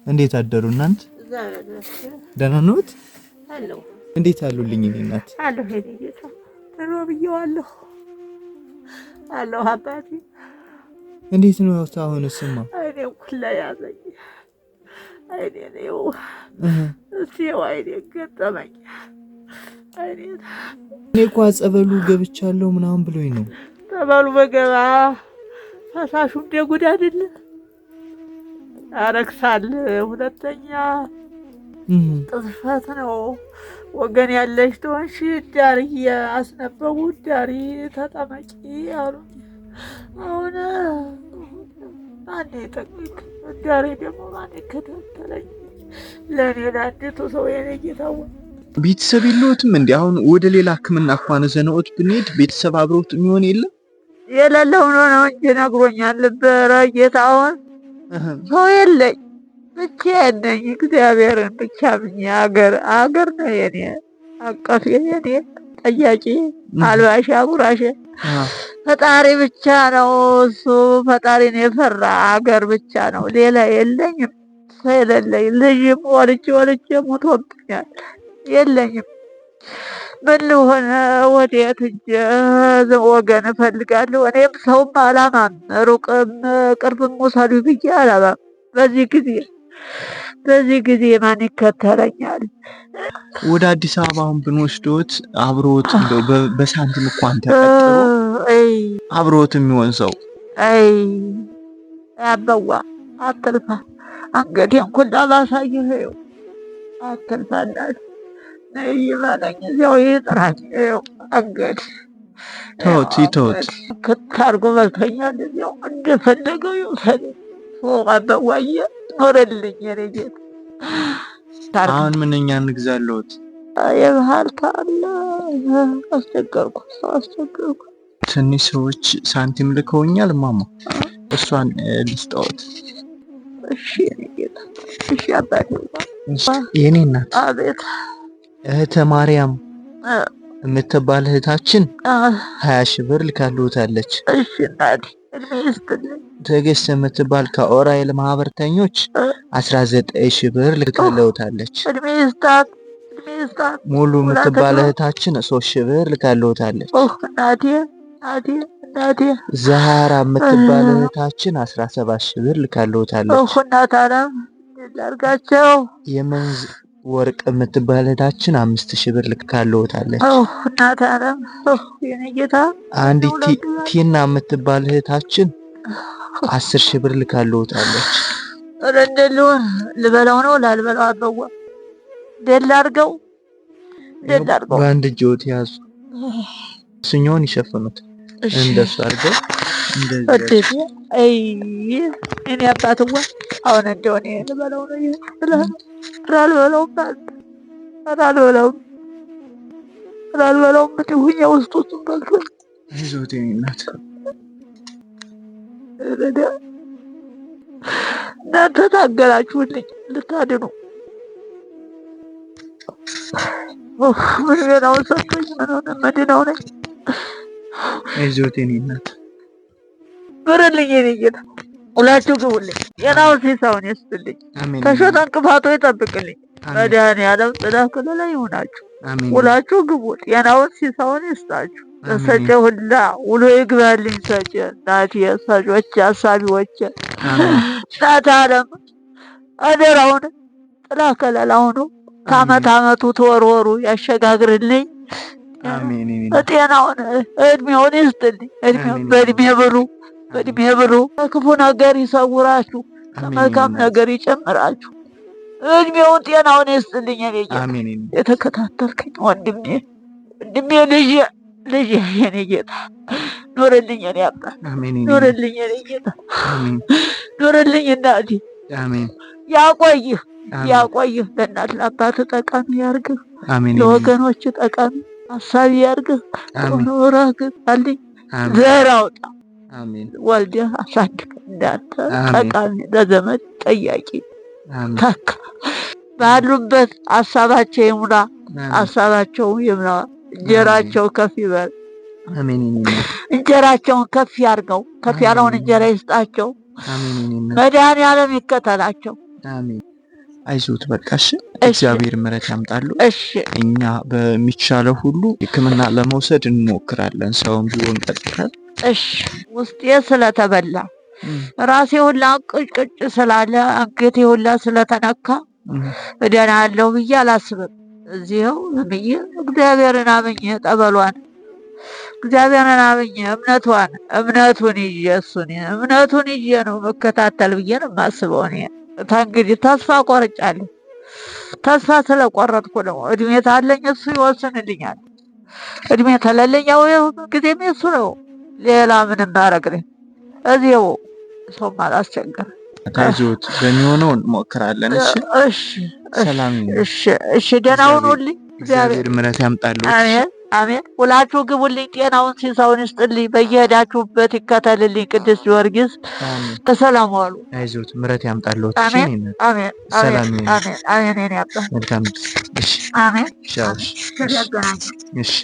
እንዴት አደሩ እናንተ? ደህና ነዎት? አለሁ። እንዴት አሉልኝ እኔ እናት? አለሁ ሄደ ጌታ ድሮ ብዬዋለሁ። አለሁ አባቴ። እንዴት ነው አሁንስማ? አይኔ ኩላ ያዘኝ። አይኔ ነው እስቲ አይኔ ገጠመኝ። አይኔ እኔ እኮ ጸበሉ ገብቻለሁ ምናምን ብሎኝ ነው። ጸበሉ በገባ ፈሳሹ እንደ ጉድ አይደለ? ያረክሳል። ሁለተኛ ጥፍት ነው። ወገን ያለሽ ትሆንሽ ዳሪ አስነበቡ ዳሪ ተጠመቂ አሉኝ። አሁን ማን ይጠቅቅ? ዳሪ ደግሞ ማን ይከታተለኝ? ለእኔ ለአንዲቱ ሰው የኔ ጌታው ቤተሰብ የለዎትም እንዴ? አሁን ወደ ሌላ ሕክምና እንኳን ዘነዎት ብንሄድ ቤተሰብ አብሮት የሚሆን የለም? የሌለው ነው እንጂ ነግሮኛል ነበረ ጌታውን። ሰው የለኝ ብቻዬን ነኝ። እግዚአብሔርን ብቻ ብኛ አገር ነው የኔ አቀፍ የኔ ጠያቂ አልባሽ አጉራሽ ፈጣሪ ብቻ ነው። እሱ ፈጣሪን የፈራ አገር ብቻ ነው። ሌላ የለኝም። ሰው የሌለኝ ልጅም ወልጄ ሞቶብኛል። የለኝም። ምን ልሆን? ወዴት ሂጅ? ወገን እፈልጋለሁ። እኔም ሰውም አላማም ሩቅም ቅርብም ውሰዱ ብዬ አላማም። በዚህ ጊዜ ማን ይከተለኛል? ወደ አዲስ አበባ አሁን ብንወስዶት አብሮት እንደው በሳንቲም እንኳን ተቀጥሮ አብሮት የሚሆን ሰው አበዋ አትልፋ። አንገቴን ኩላ ባሳይህ አትልፋናል። ይማለኝ እዚያው ይጥራኝ። አንገት ተውት ከታርጎ መልከኛል። እዚያው እንደፈለገው ይውሰድ። አበዋዬ ኖረልኝ የኔ ጌታ። አሁን ምንኛ እንግዛለሁት? የባህል ካለ አስቸገርኩ። ትንሽ ሰዎች ሳንቲም ልከውኛል ማማ፣ እሷን ልስጠዎት? እሺ የኔ ጌታ። እሺ አባቴ። የኔ እናት። አቤት። እህተ ማርያም የምትባል እህታችን 20 ሺህ ብር ልካልዎታለች። እሺ እናቴ እድሜ ይስጥልኝ። ትዕግስት የምትባል ከኦራይል ማህበርተኞች 19 ሺህ ብር ልካልዎታለች። እድሜ ይስጣት። ሙሉ የምትባል እህታችን 3 ሺህ ብር ልካልዎታለች። እናቴ ዛሃራ የምትባል እህታችን 17 ሺህ ብር ልካልዎታለች። እናት አለም ላርጋቸው። የመንዝ ወርቅ የምትባል እህታችን 5 ሺህ ብር ልካልዎታለች። እናት አለም የኔ ጌታ። አንዲት ቲና የምትባል እህታችን 10 ሺህ ብር ልካልዎታለች። እንደልውን ልበላው ነው ላልበላው? አበዋ ደል አድርገው በአንድ እጅዎት ያዙ። እሱኛውን ይሸፍኑት። እንደሱ አድርገው እንደዚህ። እኔ አባትዋ አሁን እንደሆነ ልበላው ነው አልበላውም። ምትሁኛ ውስጡን በልቶኝ። አይዞት የኔ እናት። እናንተ ታገላችሁልኝ ልታድኑ። ምን ገናውን ሰጥቶኝ ምን ሆነ? መድናው ነኝ። አይዞት የኔ እናት። ብርልኝ የኔ ጌታ። ሁላችሁ ግቡልኝ። የናውን ሲሳውን ይስጥልኝ። ከሾት እንቅፋቱ ይጠብቅልኝ። መድኃኒዓለም ጥላ ከለላ ይሆናችሁ። ሁላችሁ ግቡት። የናውን ሲሳውን ይስጣችሁ። ሰጨ ሁላ ውሎ ይግባልኝ። ሰጨ እናቴ ሰጮች አሳቢዎች እናት አለም አደራውን ጥላ ከለላ ሆኖ ከዓመት ዓመቱ ተወርወሩ ያሸጋግርልኝ። ጤናውን እድሜውን ይስጥልኝ። በእድሜ ብሉ። ከክፉ ነገር ይሰውራችሁ፣ ከመልካም ነገር ይጨምራችሁ። እድሜውን ጤናውን ይስጥልኝ። የተከታተልከኝ ወንድሜ ልጅ የኔ ጌታ ኖርልኝ። የኔ አባት ኖርልኝ። የኔ ጌታ ኖርልኝ። እናቴ ያቆይህ። ለእናት ለአባት ጠቃሚ ያርግህ። ለወገኖች ጠቃሚ አሳቢ ያርግህ። ኖረህ አልኝ ዘር አውጣ። ወልደህ አሳድግ። እንዳንተ ጠቃሚ ለዘመድ ጠያቂ ተካ። ባሉበት ሀሳባቸው ይሙላ፣ ሀሳባቸው ይሙላ። እንጀራቸው ከፍ ይበል። እንጀራቸውን ከፍ ያርገው። ከፍ ያለውን እንጀራ ይስጣቸው። መድኃኒዓለም ይከተላቸው። አይዞት በቃ እሺ። እግዚአብሔር ምሕረት ያምጣሉ። እሺ እኛ በሚቻለው ሁሉ ሕክምና ለመውሰድ እንሞክራለን። ሰውም ቢሆን ቀጥታል። እሺ ውስጤ ስለተበላ ራሴ ሁላ ቅጭቅጭ ስላለ አንገቴ ሁላ ስለተነካ እደናለሁ ብዬ አላስብም። እዚህው ብዬ እግዚአብሔርን አምኜ ጠበሏን እግዚአብሔርን አምኜ እምነቱን ይዤ እምነቱን ይዤ ነው መከታተል ብዬ ነው የማስበው። እኔ እንግዲህ ተስፋ ቆርጫለሁ። ተስፋ ስለቆረጥኩ ነው። እድሜ ታለኝ እሱ ይወስንልኛል። እድሜ ተለለኝ ያው ጊዜም እሱ ነው። ሌላ ምንም ማረግልኝ እዚህው ሰው አላስቸግር። አይዞት በሚሆነው እንሞክራለን። እሺ እሺ ሰላም እሺ እሺ ደህና ሁኑልኝ። እግዚአብሔር ምሕረት ያምጣልኝ። አሜን አሜን። ሁላችሁ ግቡልኝ። ጤናውን ሲሳውን ይስጥልኝ። በየሄዳችሁበት ይከተልልኝ። ቅዱስ ጊዮርጊስ በሰላም ዋሉ። አይዞት ምሕረት ያምጣልኝ። አሜን አሜን ሰላም አሜን አሜን። እኔ አባ መልካም። እሺ አሜን። ቻው። እሺ እሺ